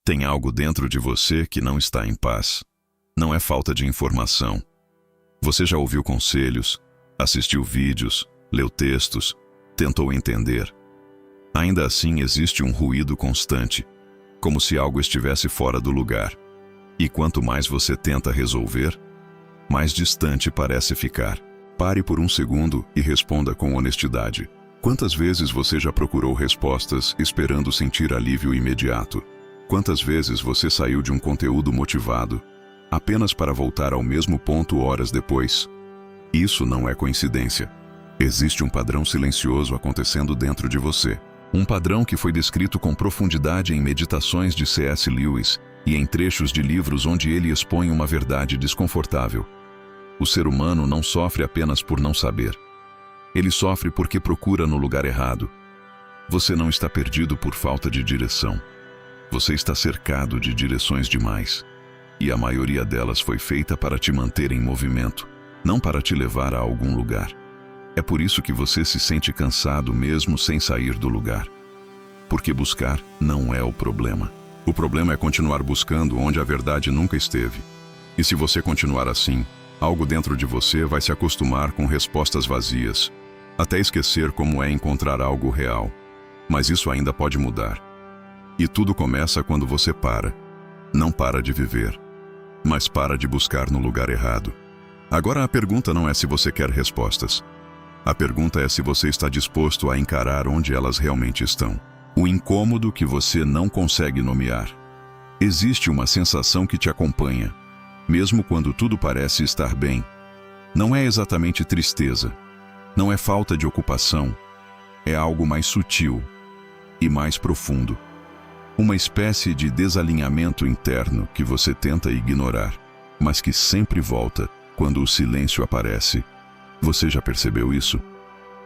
Tem algo dentro de você que não está em paz. Não é falta de informação. Você já ouviu conselhos, assistiu vídeos, leu textos, tentou entender. Ainda assim existe um ruído constante, como se algo estivesse fora do lugar. E quanto mais você tenta resolver, mais distante parece ficar. Pare por um segundo e responda com honestidade. Quantas vezes você já procurou respostas esperando sentir alívio imediato? Quantas vezes você saiu de um conteúdo motivado apenas para voltar ao mesmo ponto horas depois? Isso não é coincidência. Existe um padrão silencioso acontecendo dentro de você. Um padrão que foi descrito com profundidade em meditações de C.S. Lewis e em trechos de livros onde ele expõe uma verdade desconfortável. O ser humano não sofre apenas por não saber. Ele sofre porque procura no lugar errado. Você não está perdido por falta de direção. Você está cercado de direções demais. E a maioria delas foi feita para te manter em movimento, não para te levar a algum lugar. É por isso que você se sente cansado mesmo sem sair do lugar. Porque buscar não é o problema. O problema é continuar buscando onde a verdade nunca esteve. E se você continuar assim, algo dentro de você vai se acostumar com respostas vazias, até esquecer como é encontrar algo real. Mas isso ainda pode mudar. E tudo começa quando você para. Não para de viver, mas para de buscar no lugar errado. Agora a pergunta não é se você quer respostas. A pergunta é se você está disposto a encarar onde elas realmente estão. O incômodo que você não consegue nomear. Existe uma sensação que te acompanha, mesmo quando tudo parece estar bem. Não é exatamente tristeza, não é falta de ocupação, é algo mais sutil e mais profundo. Uma espécie de desalinhamento interno que você tenta ignorar, mas que sempre volta quando o silêncio aparece. Você já percebeu isso?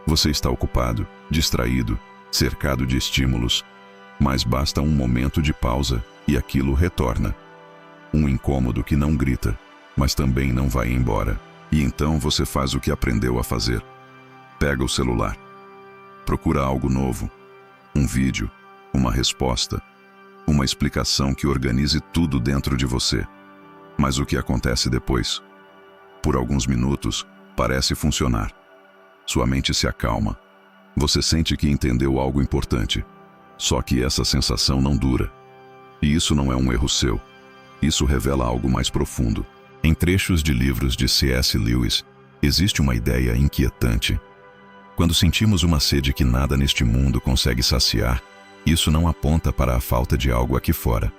Você está ocupado, distraído, cercado de estímulos, mas basta um momento de pausa e aquilo retorna. Um incômodo que não grita, mas também não vai embora. E então você faz o que aprendeu a fazer. Pega o celular. Procura algo novo. Um vídeo, uma resposta, uma explicação que organize tudo dentro de você. Mas o que acontece depois? Por alguns minutos, parece funcionar. Sua mente se acalma. Você sente que entendeu algo importante. Só que essa sensação não dura. E isso não é um erro seu. Isso revela algo mais profundo. Em trechos de livros de C.S. Lewis, existe uma ideia inquietante. Quando sentimos uma sede que nada neste mundo consegue saciar, isso não aponta para a falta de algo aqui fora.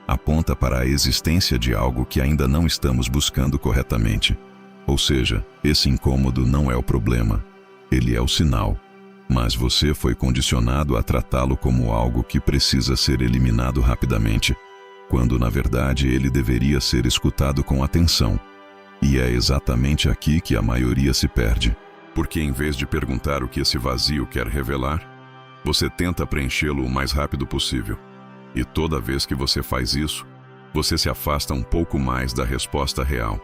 Aponta para a existência de algo que ainda não estamos buscando corretamente. Ou seja, esse incômodo não é o problema. Ele é o sinal. Mas você foi condicionado a tratá-lo como algo que precisa ser eliminado rapidamente, quando na verdade ele deveria ser escutado com atenção. E é exatamente aqui que a maioria se perde. Porque em vez de perguntar o que esse vazio quer revelar, você tenta preenchê-lo o mais rápido possível. E toda vez que você faz isso, você se afasta um pouco mais da resposta real.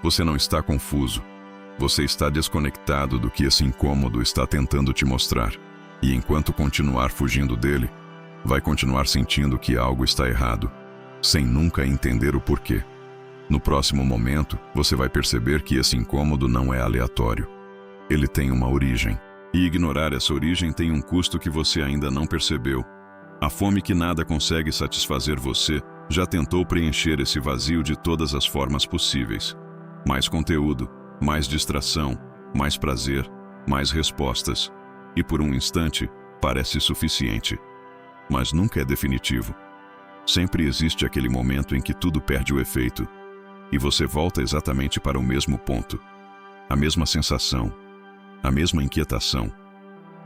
Você não está confuso. Você está desconectado do que esse incômodo está tentando te mostrar. E enquanto continuar fugindo dele, vai continuar sentindo que algo está errado, sem nunca entender o porquê. No próximo momento, você vai perceber que esse incômodo não é aleatório. Ele tem uma origem. E ignorar essa origem tem um custo que você ainda não percebeu. A fome que nada consegue satisfazer você já tentou preencher esse vazio de todas as formas possíveis. Mais conteúdo, mais distração, mais prazer, mais respostas. E por um instante, parece suficiente. Mas nunca é definitivo. Sempre existe aquele momento em que tudo perde o efeito. E você volta exatamente para o mesmo ponto. A mesma sensação. A mesma inquietação.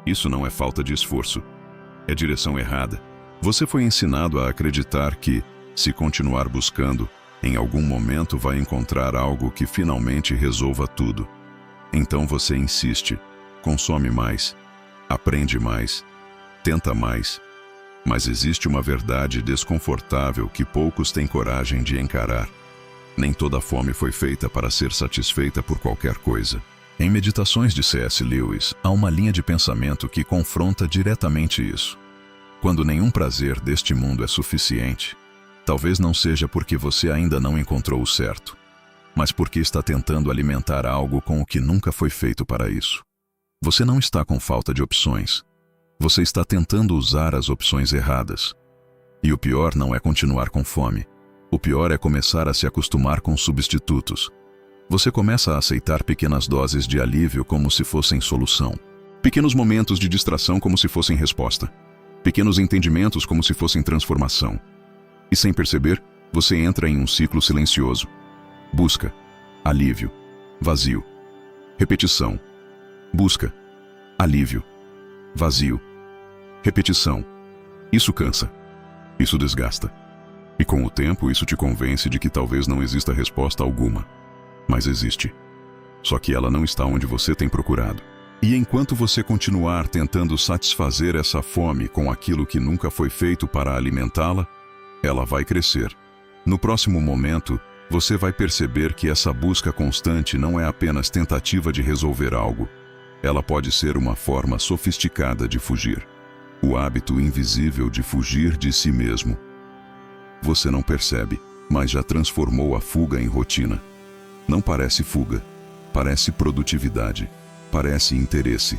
Isso não é falta de esforço. É direção errada. Você foi ensinado a acreditar que, se continuar buscando, em algum momento vai encontrar algo que finalmente resolva tudo. Então você insiste, consome mais, aprende mais, tenta mais. Mas existe uma verdade desconfortável que poucos têm coragem de encarar. Nem toda fome foi feita para ser satisfeita por qualquer coisa. Em Meditações de C.S. Lewis, há uma linha de pensamento que confronta diretamente isso. Quando nenhum prazer deste mundo é suficiente, Talvez não seja porque você ainda não encontrou o certo, mas porque está tentando alimentar algo com o que nunca foi feito para isso. Você não está com falta de opções. Você está tentando usar as opções erradas. E o pior não é continuar com fome. O pior é começar a se acostumar com substitutos. Você começa a aceitar pequenas doses de alívio como se fossem solução. Pequenos momentos de distração como se fossem resposta. Pequenos entendimentos como se fossem transformação. E sem perceber, você entra em um ciclo silencioso. Busca, alívio, vazio. Repetição. Busca, alívio, vazio. Repetição. Isso cansa. Isso desgasta. E com o tempo isso te convence de que talvez não exista resposta alguma. Mas existe. Só que ela não está onde você tem procurado. E enquanto você continuar tentando satisfazer essa fome com aquilo que nunca foi feito para alimentá-la, ela vai crescer. No próximo momento, você vai perceber que essa busca constante não é apenas tentativa de resolver algo. Ela pode ser uma forma sofisticada de fugir. O hábito invisível de fugir de si mesmo. Você não percebe, mas já transformou a fuga em rotina. Não parece fuga, parece produtividade, parece interesse,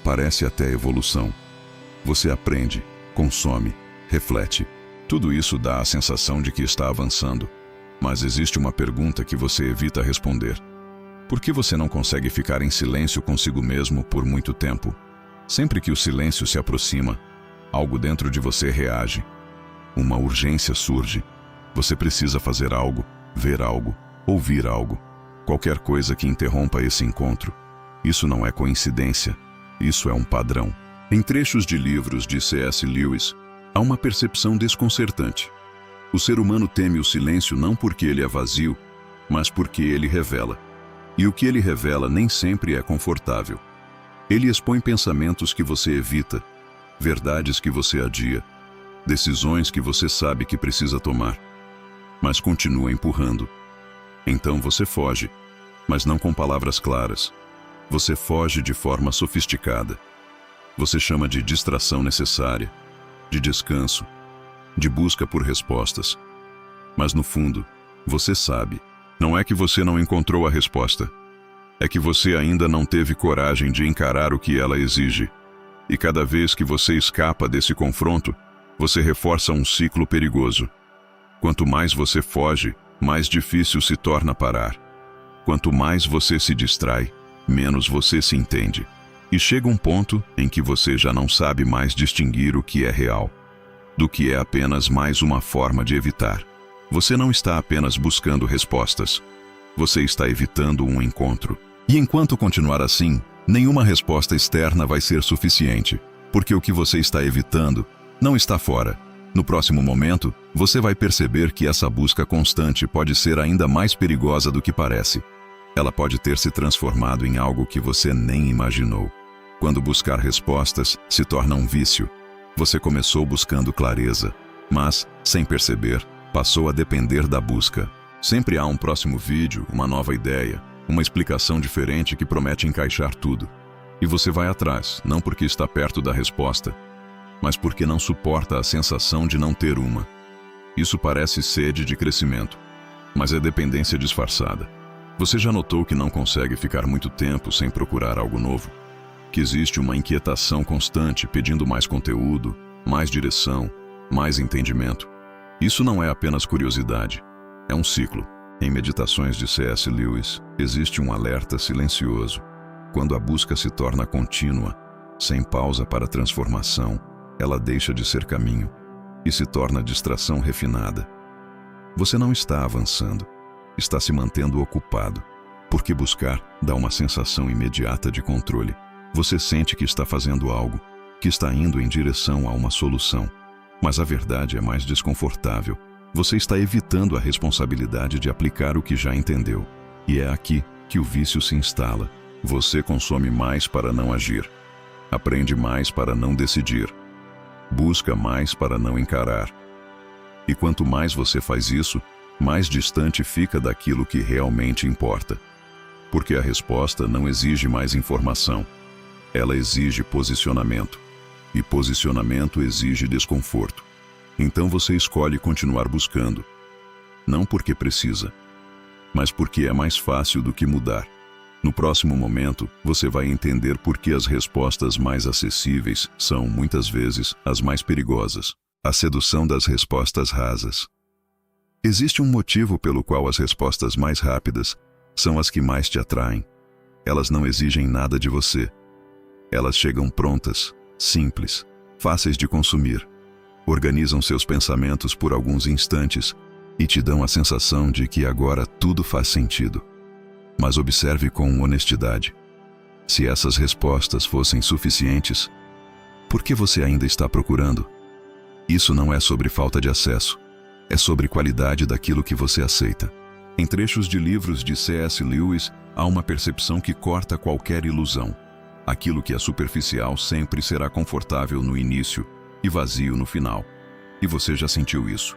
parece até evolução. Você aprende, consome, reflete. Tudo isso dá a sensação de que está avançando. Mas existe uma pergunta que você evita responder. Por que você não consegue ficar em silêncio consigo mesmo por muito tempo? Sempre que o silêncio se aproxima, algo dentro de você reage. Uma urgência surge. Você precisa fazer algo, ver algo, ouvir algo. Qualquer coisa que interrompa esse encontro. Isso não é coincidência. Isso é um padrão. Em trechos de livros de C.S. Lewis, há uma percepção desconcertante. O ser humano teme o silêncio não porque ele é vazio, mas porque ele revela. E o que ele revela nem sempre é confortável. Ele expõe pensamentos que você evita, verdades que você adia, decisões que você sabe que precisa tomar, mas continua empurrando. Então você foge, mas não com palavras claras. Você foge de forma sofisticada. Você chama de distração necessária, de descanso, de busca por respostas. Mas no fundo, você sabe, não é que você não encontrou a resposta. É que você ainda não teve coragem de encarar o que ela exige. E cada vez que você escapa desse confronto, você reforça um ciclo perigoso. Quanto mais você foge, mais difícil se torna parar. Quanto mais você se distrai, menos você se entende. E chega um ponto em que você já não sabe mais distinguir o que é real do que é apenas mais uma forma de evitar. Você não está apenas buscando respostas. Você está evitando um encontro. E enquanto continuar assim, nenhuma resposta externa vai ser suficiente, porque o que você está evitando não está fora. No próximo momento, você vai perceber que essa busca constante pode ser ainda mais perigosa do que parece. Ela pode ter se transformado em algo que você nem imaginou. Quando buscar respostas se torna um vício, você começou buscando clareza, mas, sem perceber, passou a depender da busca. Sempre há um próximo vídeo, uma nova ideia, uma explicação diferente que promete encaixar tudo. E você vai atrás, não porque está perto da resposta, mas porque não suporta a sensação de não ter uma. Isso parece sede de crescimento, mas é dependência disfarçada. Você já notou que não consegue ficar muito tempo sem procurar algo novo? Que existe uma inquietação constante pedindo mais conteúdo, mais direção, mais entendimento? Isso não é apenas curiosidade, é um ciclo. Em Meditações de C.S. Lewis, existe um alerta silencioso. Quando a busca se torna contínua, sem pausa para transformação, ela deixa de ser caminho e se torna distração refinada. Você não está avançando, está se mantendo ocupado, porque buscar dá uma sensação imediata de controle. Você sente que está fazendo algo, que está indo em direção a uma solução, mas a verdade é mais desconfortável. Você está evitando a responsabilidade de aplicar o que já entendeu. E é aqui que o vício se instala. Você consome mais para não agir. Aprende mais para não decidir. Busca mais para não encarar. E quanto mais você faz isso, mais distante fica daquilo que realmente importa. Porque a resposta não exige mais informação. Ela exige posicionamento. E posicionamento exige desconforto. Então você escolhe continuar buscando. Não porque precisa, mas porque é mais fácil do que mudar. No próximo momento, você vai entender por que as respostas mais acessíveis são, muitas vezes, as mais perigosas. A sedução das respostas rasas. Existe um motivo pelo qual as respostas mais rápidas são as que mais te atraem. Elas não exigem nada de você. Elas chegam prontas, simples, fáceis de consumir. Organizam seus pensamentos por alguns instantes e te dão a sensação de que agora tudo faz sentido. Mas observe com honestidade. Se essas respostas fossem suficientes, por que você ainda está procurando? Isso não é sobre falta de acesso. É sobre qualidade daquilo que você aceita. Em trechos de livros de C.S. Lewis, há uma percepção que corta qualquer ilusão. Aquilo que é superficial sempre será confortável no início e vazio no final. E você já sentiu isso.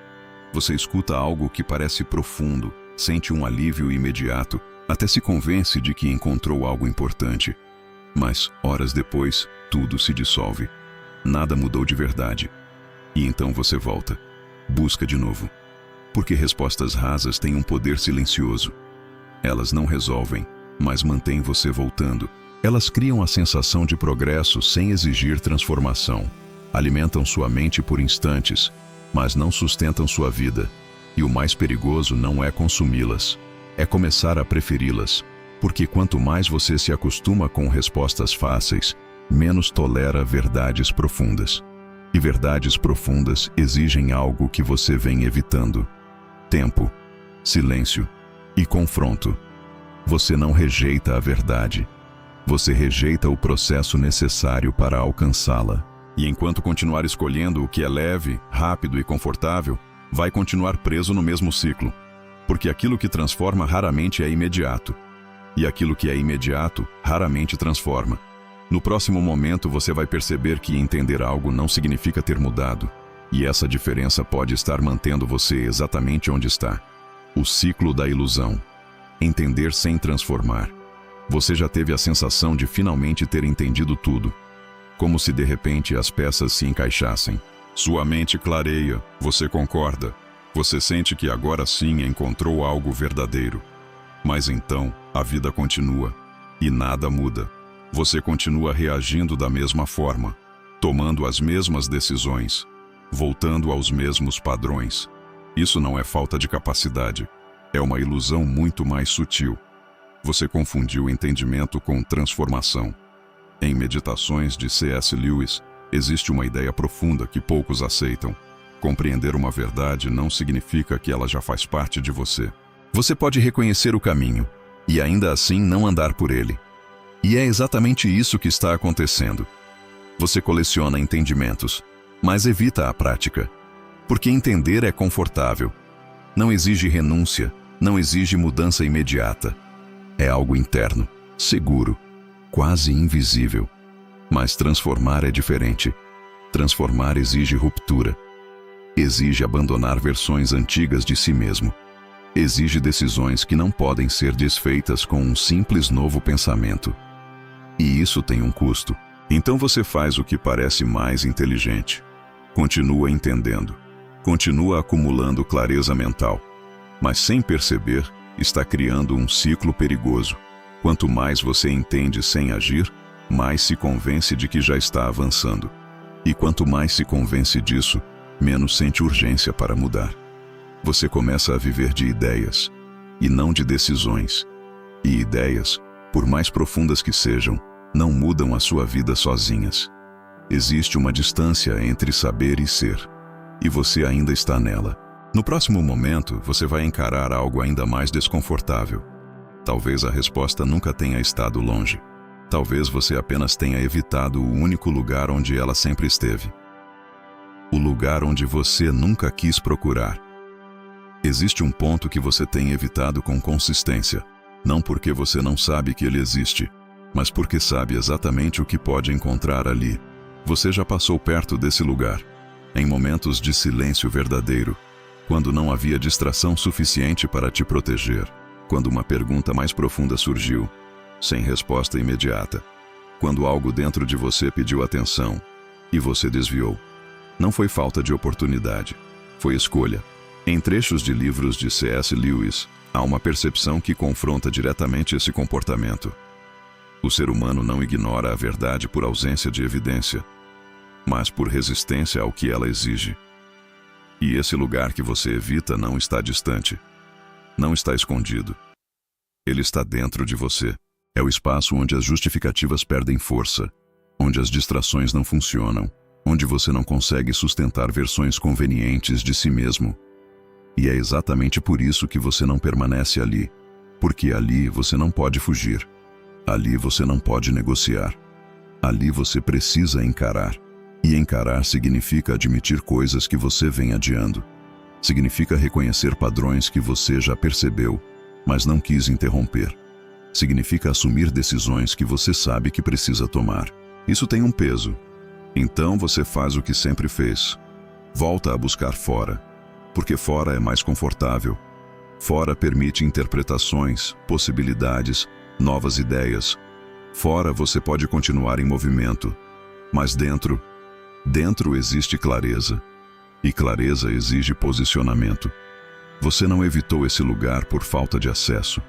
Você escuta algo que parece profundo, sente um alívio imediato, até se convence de que encontrou algo importante. Mas, horas depois, tudo se dissolve. Nada mudou de verdade. E então você volta. Busca de novo. Porque respostas rasas têm um poder silencioso. Elas não resolvem, mas mantêm você voltando. Elas criam a sensação de progresso sem exigir transformação. Alimentam sua mente por instantes, mas não sustentam sua vida. E o mais perigoso não é consumi-las, é começar a preferi-las. Porque quanto mais você se acostuma com respostas fáceis, menos tolera verdades profundas. E verdades profundas exigem algo que você vem evitando: tempo, silêncio e confronto. Você não rejeita a verdade. Você rejeita o processo necessário para alcançá-la. E enquanto continuar escolhendo o que é leve, rápido e confortável, vai continuar preso no mesmo ciclo. Porque aquilo que transforma raramente é imediato. E aquilo que é imediato raramente transforma. No próximo momento você vai perceber que entender algo não significa ter mudado. E essa diferença pode estar mantendo você exatamente onde está. O ciclo da ilusão. Entender sem transformar. Você já teve a sensação de finalmente ter entendido tudo. Como se de repente as peças se encaixassem. Sua mente clareia, você concorda. Você sente que agora sim encontrou algo verdadeiro. Mas então, a vida continua. E nada muda. Você continua reagindo da mesma forma, tomando as mesmas decisões, voltando aos mesmos padrões. Isso não é falta de capacidade, é uma ilusão muito mais sutil. Você confundiu entendimento com transformação. Em Meditações de C.S. Lewis, existe uma ideia profunda que poucos aceitam. Compreender uma verdade não significa que ela já faz parte de você. Você pode reconhecer o caminho, e ainda assim não andar por ele. E é exatamente isso que está acontecendo. Você coleciona entendimentos, mas evita a prática. Porque entender é confortável. Não exige renúncia, não exige mudança imediata. É algo interno, seguro, quase invisível. Mas transformar é diferente. Transformar exige ruptura. Exige abandonar versões antigas de si mesmo. Exige decisões que não podem ser desfeitas com um simples novo pensamento. E isso tem um custo. Então você faz o que parece mais inteligente. Continua entendendo. Continua acumulando clareza mental. Mas sem perceber, está criando um ciclo perigoso. Quanto mais você entende sem agir, mais se convence de que já está avançando. E quanto mais se convence disso, menos sente urgência para mudar. Você começa a viver de ideias, e não de decisões. E ideias, por mais profundas que sejam, não mudam a sua vida sozinhas. Existe uma distância entre saber e ser, e você ainda está nela. No próximo momento, você vai encarar algo ainda mais desconfortável. Talvez a resposta nunca tenha estado longe. Talvez você apenas tenha evitado o único lugar onde ela sempre esteve. O lugar onde você nunca quis procurar. Existe um ponto que você tem evitado com consistência, não porque você não sabe que ele existe, mas porque sabe exatamente o que pode encontrar ali. Você já passou perto desse lugar, em momentos de silêncio verdadeiro, quando não havia distração suficiente para te proteger, quando uma pergunta mais profunda surgiu, sem resposta imediata, quando algo dentro de você pediu atenção, e você desviou. Não foi falta de oportunidade. Foi escolha. Em trechos de livros de C.S. Lewis, há uma percepção que confronta diretamente esse comportamento. O ser humano não ignora a verdade por ausência de evidência, mas por resistência ao que ela exige. E esse lugar que você evita não está distante. Não está escondido. Ele está dentro de você. É o espaço onde as justificativas perdem força, onde as distrações não funcionam, onde você não consegue sustentar versões convenientes de si mesmo. E é exatamente por isso que você não permanece ali, porque ali você não pode fugir. Ali você não pode negociar. Ali você precisa encarar. E encarar significa admitir coisas que você vem adiando. Significa reconhecer padrões que você já percebeu, mas não quis interromper. Significa assumir decisões que você sabe que precisa tomar. Isso tem um peso. Então você faz o que sempre fez. Volta a buscar fora, porque fora é mais confortável. Fora permite interpretações, possibilidades, novas ideias. Fora você pode continuar em movimento, mas dentro existe clareza. E clareza exige posicionamento. Você não evitou esse lugar por falta de acesso.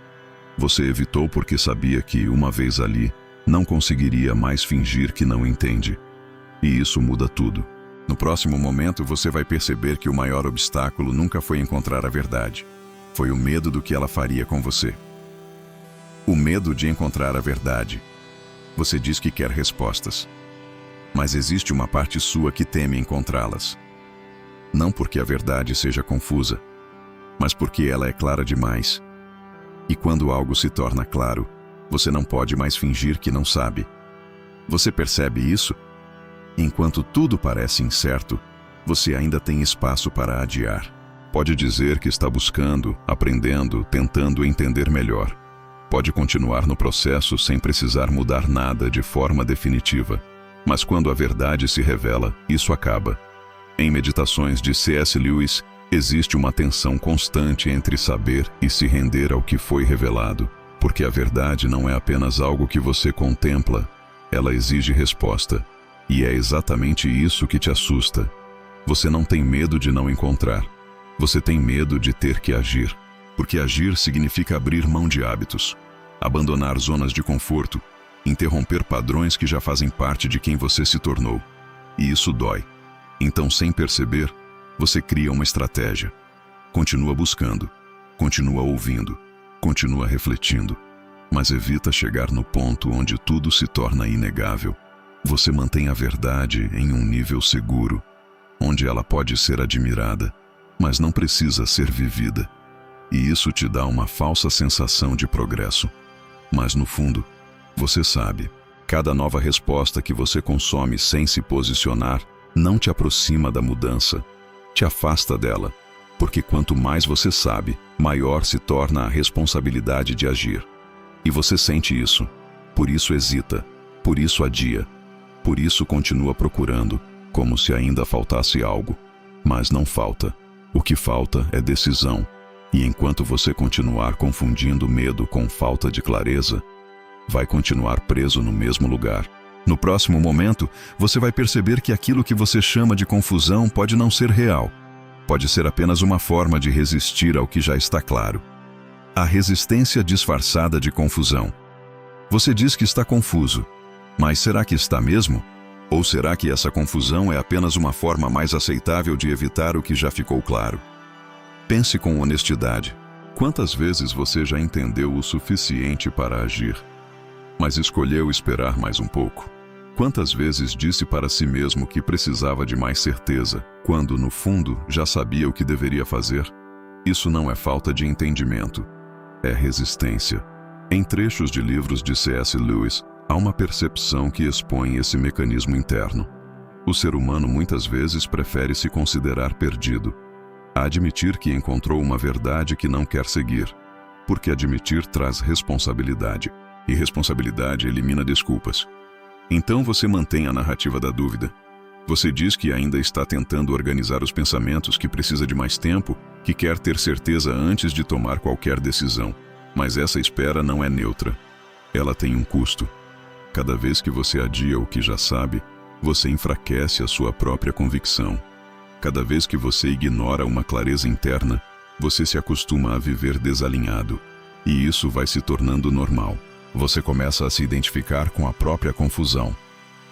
Você evitou porque sabia que, uma vez ali, não conseguiria mais fingir que não entende. E isso muda tudo. No próximo momento, você vai perceber que o maior obstáculo nunca foi encontrar a verdade. Foi o medo do que ela faria com você. O medo de encontrar a verdade. Você diz que quer respostas. Mas existe uma parte sua que teme encontrá-las. Não porque a verdade seja confusa, mas porque ela é clara demais. E quando algo se torna claro, você não pode mais fingir que não sabe. Você percebe isso? Enquanto tudo parece incerto, você ainda tem espaço para adiar. Pode dizer que está buscando, aprendendo, tentando entender melhor. Pode continuar no processo sem precisar mudar nada de forma definitiva. Mas quando a verdade se revela, isso acaba. Em Meditações de C.S. Lewis, existe uma tensão constante entre saber e se render ao que foi revelado, porque a verdade não é apenas algo que você contempla, ela exige resposta. E é exatamente isso que te assusta. Você não tem medo de não encontrar. Você tem medo de ter que agir, porque agir significa abrir mão de hábitos, abandonar zonas de conforto, interromper padrões que já fazem parte de quem você se tornou. E isso dói. Então, sem perceber, você cria uma estratégia. Continua buscando, continua ouvindo, continua refletindo, mas evita chegar no ponto onde tudo se torna inegável. Você mantém a verdade em um nível seguro, onde ela pode ser admirada, mas não precisa ser vivida. E isso te dá uma falsa sensação de progresso. Mas no fundo, você sabe, cada nova resposta que você consome sem se posicionar não te aproxima da mudança, te afasta dela, porque quanto mais você sabe, maior se torna a responsabilidade de agir. E você sente isso, por isso hesita, por isso adia, por isso continua procurando, como se ainda faltasse algo. Mas não falta. O que falta é decisão. E enquanto você continuar confundindo medo com falta de clareza, vai continuar preso no mesmo lugar. No próximo momento, você vai perceber que aquilo que você chama de confusão pode não ser real. Pode ser apenas uma forma de resistir ao que já está claro. A resistência disfarçada de confusão. Você diz que está confuso, mas será que está mesmo? Ou será que essa confusão é apenas uma forma mais aceitável de evitar o que já ficou claro? Pense com honestidade. Quantas vezes você já entendeu o suficiente para agir, mas escolheu esperar mais um pouco? Quantas vezes disse para si mesmo que precisava de mais certeza, quando, no fundo, já sabia o que deveria fazer? Isso não é falta de entendimento, é resistência. Em trechos de livros de C.S. Lewis, há uma percepção que expõe esse mecanismo interno. O ser humano muitas vezes prefere se considerar perdido, a admitir que encontrou uma verdade que não quer seguir, porque admitir traz responsabilidade, e responsabilidade elimina desculpas. Então você mantém a narrativa da dúvida. Você diz que ainda está tentando organizar os pensamentos, que precisa de mais tempo, que quer ter certeza antes de tomar qualquer decisão. Mas essa espera não é neutra. Ela tem um custo. Cada vez que você adia o que já sabe, você enfraquece a sua própria convicção. Cada vez que você ignora uma clareza interna, você se acostuma a viver desalinhado, e isso vai se tornando normal. Você começa a se identificar com a própria confusão,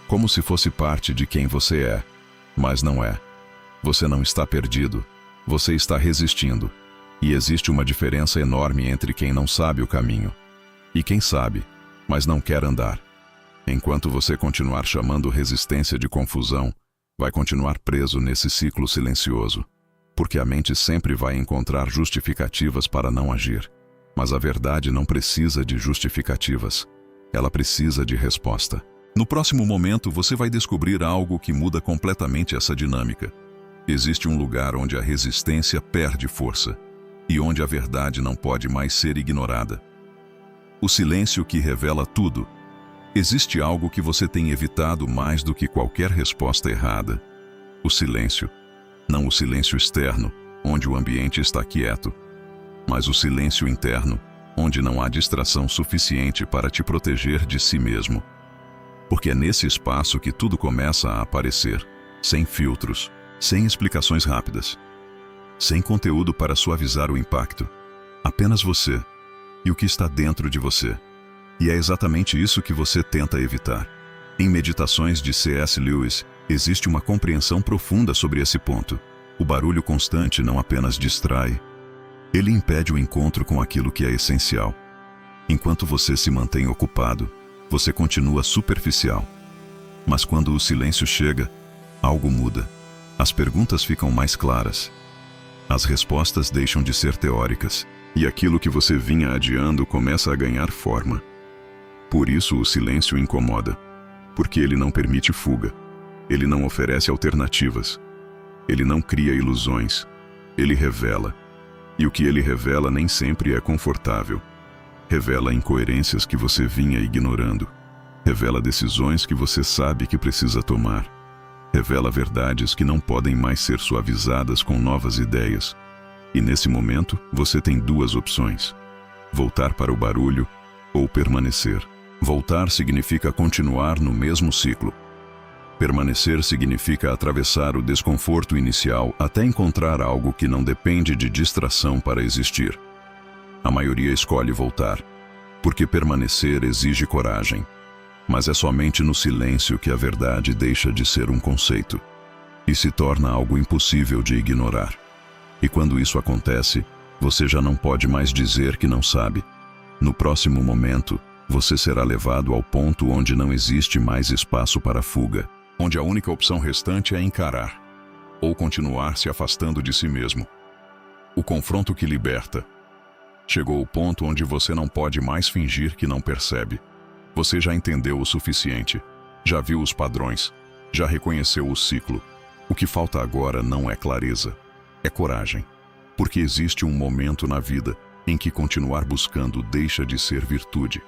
como se fosse parte de quem você é, mas não é. Você não está perdido, você está resistindo, e existe uma diferença enorme entre quem não sabe o caminho e quem sabe, mas não quer andar. Enquanto você continuar chamando resistência de confusão, vai continuar preso nesse ciclo silencioso, porque a mente sempre vai encontrar justificativas para não agir. Mas a verdade não precisa de justificativas, ela precisa de resposta. No próximo momento, você vai descobrir algo que muda completamente essa dinâmica. Existe um lugar onde a resistência perde força e onde a verdade não pode mais ser ignorada. O silêncio que revela tudo. Existe algo que você tem evitado mais do que qualquer resposta errada. O silêncio. Não o silêncio externo, onde o ambiente está quieto, mas o silêncio interno, onde não há distração suficiente para te proteger de si mesmo. Porque é nesse espaço que tudo começa a aparecer, sem filtros, sem explicações rápidas, sem conteúdo para suavizar o impacto. Apenas você e o que está dentro de você. E é exatamente isso que você tenta evitar. Em Meditações de C.S. Lewis, existe uma compreensão profunda sobre esse ponto. O barulho constante não apenas distrai, ele impede o encontro com aquilo que é essencial. Enquanto você se mantém ocupado, você continua superficial. Mas quando o silêncio chega, algo muda. As perguntas ficam mais claras. As respostas deixam de ser teóricas, e aquilo que você vinha adiando começa a ganhar forma. Por isso o silêncio incomoda, porque ele não permite fuga, ele não oferece alternativas, ele não cria ilusões, ele revela. E o que ele revela nem sempre é confortável. Revela incoerências que você vinha ignorando. Revela decisões que você sabe que precisa tomar. Revela verdades que não podem mais ser suavizadas com novas ideias. E nesse momento, você tem duas opções: voltar para o barulho ou permanecer. Voltar significa continuar no mesmo ciclo. Permanecer significa atravessar o desconforto inicial até encontrar algo que não depende de distração para existir. A maioria escolhe voltar, porque permanecer exige coragem. Mas é somente no silêncio que a verdade deixa de ser um conceito e se torna algo impossível de ignorar. E quando isso acontece, você já não pode mais dizer que não sabe. No próximo momento, você será levado ao ponto onde não existe mais espaço para fuga, onde a única opção restante é encarar, ou continuar se afastando de si mesmo. O confronto que liberta. Chegou o ponto onde você não pode mais fingir que não percebe. Você já entendeu o suficiente, já viu os padrões, já reconheceu o ciclo. O que falta agora não é clareza, é coragem. Porque existe um momento na vida em que continuar buscando deixa de ser virtude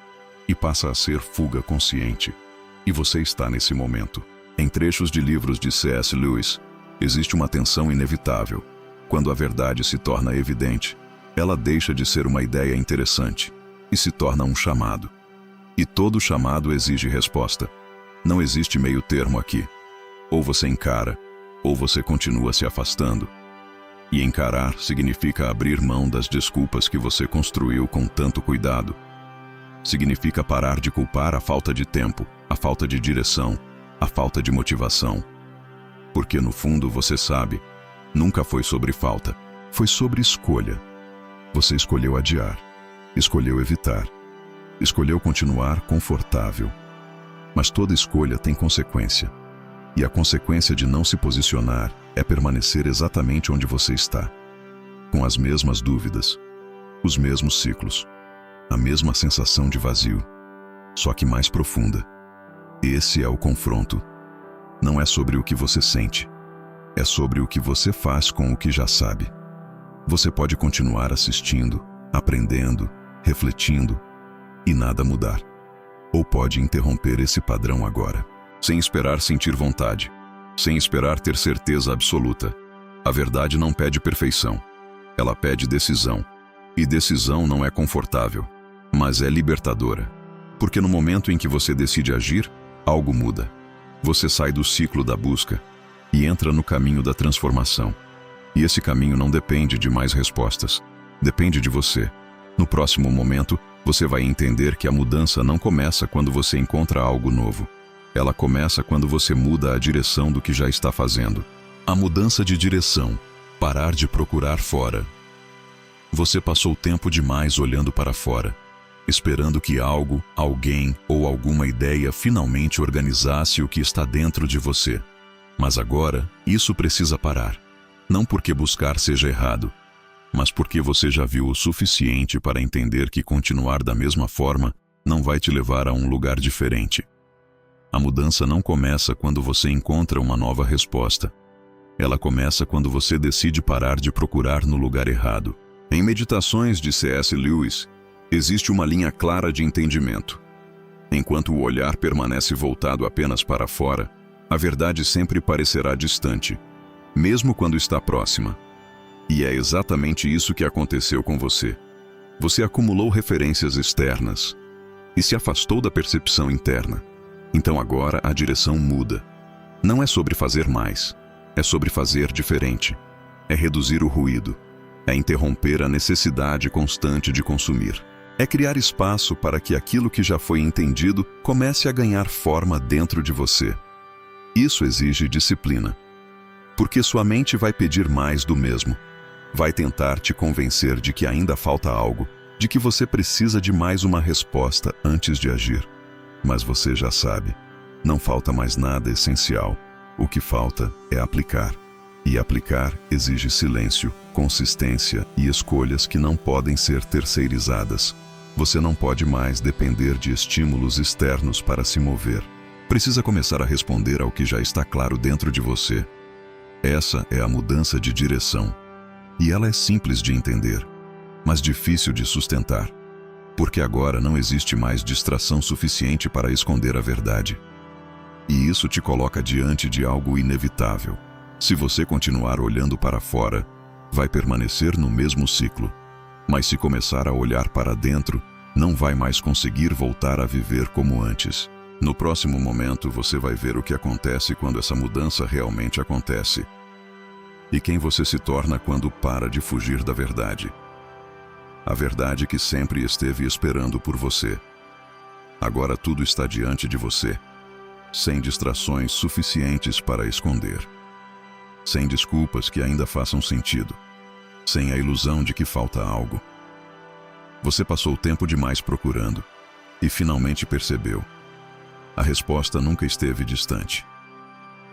e passa a ser fuga consciente. E você está nesse momento. Em trechos de livros de C.S. Lewis, existe uma tensão inevitável. Quando a verdade se torna evidente, ela deixa de ser uma ideia interessante e se torna um chamado. E todo chamado exige resposta. Não existe meio termo aqui. Ou você encara, ou você continua se afastando. E encarar significa abrir mão das desculpas que você construiu com tanto cuidado. Significa parar de culpar a falta de tempo, a falta de direção, a falta de motivação. Porque no fundo você sabe, nunca foi sobre falta, foi sobre escolha. Você escolheu adiar, escolheu evitar, escolheu continuar confortável. Mas toda escolha tem consequência. E a consequência de não se posicionar é permanecer exatamente onde você está, com as mesmas dúvidas, os mesmos ciclos, a mesma sensação de vazio, só que mais profunda. Esse é o confronto. Não é sobre o que você sente, é sobre o que você faz com o que já sabe. Você pode continuar assistindo, aprendendo, refletindo e nada mudar. Ou pode interromper esse padrão agora, sem esperar sentir vontade, sem esperar ter certeza absoluta. A verdade não pede perfeição, ela pede decisão. E decisão não é confortável, mas é libertadora. Porque no momento em que você decide agir, algo muda. Você sai do ciclo da busca e entra no caminho da transformação. E esse caminho não depende de mais respostas, depende de você. No próximo momento, você vai entender que a mudança não começa quando você encontra algo novo. Ela começa quando você muda a direção do que já está fazendo. A mudança de direção, parar de procurar fora. Você passou tempo demais olhando para fora, esperando que algo, alguém ou alguma ideia finalmente organizasse o que está dentro de você. Mas agora, isso precisa parar. Não porque buscar seja errado, mas porque você já viu o suficiente para entender que continuar da mesma forma não vai te levar a um lugar diferente. A mudança não começa quando você encontra uma nova resposta. Ela começa quando você decide parar de procurar no lugar errado. Em Meditações de C.S. Lewis, existe uma linha clara de entendimento. Enquanto o olhar permanece voltado apenas para fora, a verdade sempre parecerá distante, mesmo quando está próxima. E é exatamente isso que aconteceu com você. Você acumulou referências externas e se afastou da percepção interna. Então agora a direção muda. Não é sobre fazer mais, é sobre fazer diferente. É reduzir o ruído, é interromper a necessidade constante de consumir. É criar espaço para que aquilo que já foi entendido comece a ganhar forma dentro de você. Isso exige disciplina, porque sua mente vai pedir mais do mesmo. Vai tentar te convencer de que ainda falta algo, de que você precisa de mais uma resposta antes de agir. Mas você já sabe, não falta mais nada essencial. O que falta é aplicar. E aplicar exige silêncio, consistência e escolhas que não podem ser terceirizadas. Você não pode mais depender de estímulos externos para se mover. Precisa começar a responder ao que já está claro dentro de você. Essa é a mudança de direção. E ela é simples de entender, mas difícil de sustentar. Porque agora não existe mais distração suficiente para esconder a verdade. E isso te coloca diante de algo inevitável. Se você continuar olhando para fora, vai permanecer no mesmo ciclo. Mas se começar a olhar para dentro, não vai mais conseguir voltar a viver como antes. No próximo momento, você vai ver o que acontece quando essa mudança realmente acontece. E quem você se torna quando para de fugir da verdade. A verdade que sempre esteve esperando por você. Agora tudo está diante de você, sem distrações suficientes para esconder. Sem desculpas que ainda façam sentido. Sem a ilusão de que falta algo. Você passou tempo demais procurando e finalmente percebeu. A resposta nunca esteve distante.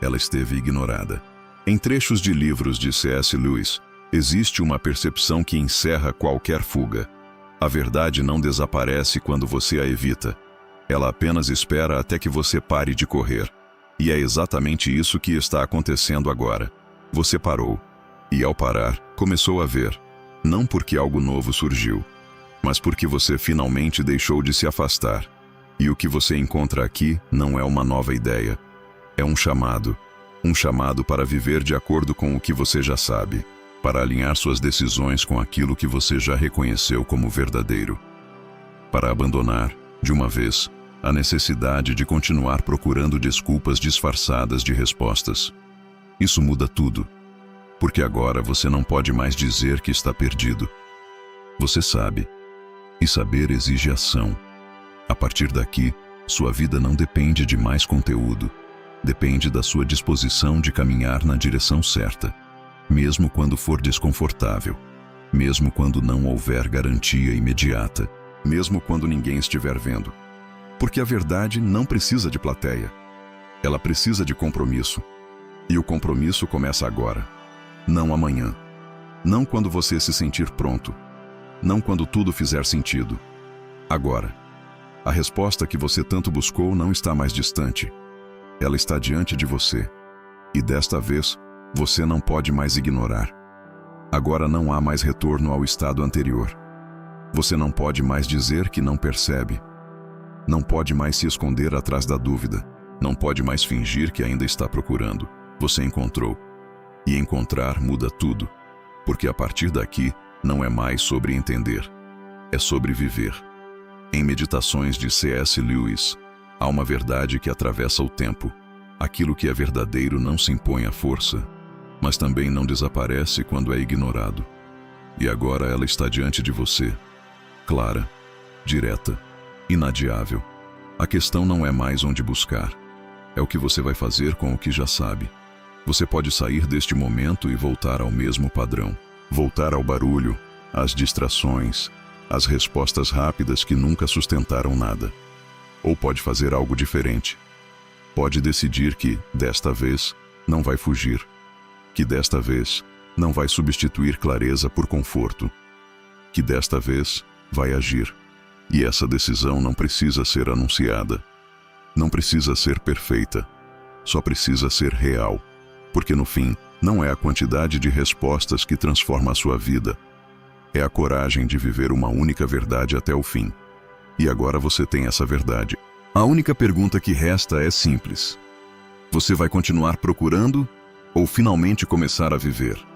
Ela esteve ignorada. Em trechos de livros de C.S. Lewis, existe uma percepção que encerra qualquer fuga. A verdade não desaparece quando você a evita. Ela apenas espera até que você pare de correr. E é exatamente isso que está acontecendo agora. Você parou. E ao parar, começou a ver. Não porque algo novo surgiu, mas porque você finalmente deixou de se afastar. E o que você encontra aqui não é uma nova ideia. É um chamado. Um chamado para viver de acordo com o que você já sabe. Para alinhar suas decisões com aquilo que você já reconheceu como verdadeiro. Para abandonar, de uma vez, a necessidade de continuar procurando desculpas disfarçadas de respostas. Isso muda tudo. Porque agora você não pode mais dizer que está perdido. Você sabe. E saber exige ação. A partir daqui, sua vida não depende de mais conteúdo. Depende da sua disposição de caminhar na direção certa. Mesmo quando for desconfortável. Mesmo quando não houver garantia imediata. Mesmo quando ninguém estiver vendo. Porque a verdade não precisa de plateia. Ela precisa de compromisso. E o compromisso começa agora. Não amanhã. Não quando você se sentir pronto. Não quando tudo fizer sentido. Agora. A resposta que você tanto buscou não está mais distante. Ela está diante de você. E desta vez, você não pode mais ignorar. Agora não há mais retorno ao estado anterior. Você não pode mais dizer que não percebe. Não pode mais se esconder atrás da dúvida. Não pode mais fingir que ainda está procurando. Você encontrou. E encontrar muda tudo. Porque a partir daqui, não é mais sobre entender. É sobre viver. Em Meditações de C.S. Lewis, há uma verdade que atravessa o tempo. Aquilo que é verdadeiro não se impõe à força, mas também não desaparece quando é ignorado. E agora ela está diante de você, clara, direta, inadiável. A questão não é mais onde buscar, é o que você vai fazer com o que já sabe. Você pode sair deste momento e voltar ao mesmo padrão, voltar ao barulho, às distrações, às respostas rápidas que nunca sustentaram nada. Ou pode fazer algo diferente. Pode decidir que, desta vez, não vai fugir, que desta vez não vai substituir clareza por conforto, que desta vez vai agir. E essa decisão não precisa ser anunciada, não precisa ser perfeita, só precisa ser real, porque no fim, não é a quantidade de respostas que transforma a sua vida, é a coragem de viver uma única verdade até o fim. E agora você tem essa verdade. A única pergunta que resta é simples: você vai continuar procurando ou finalmente começar a viver?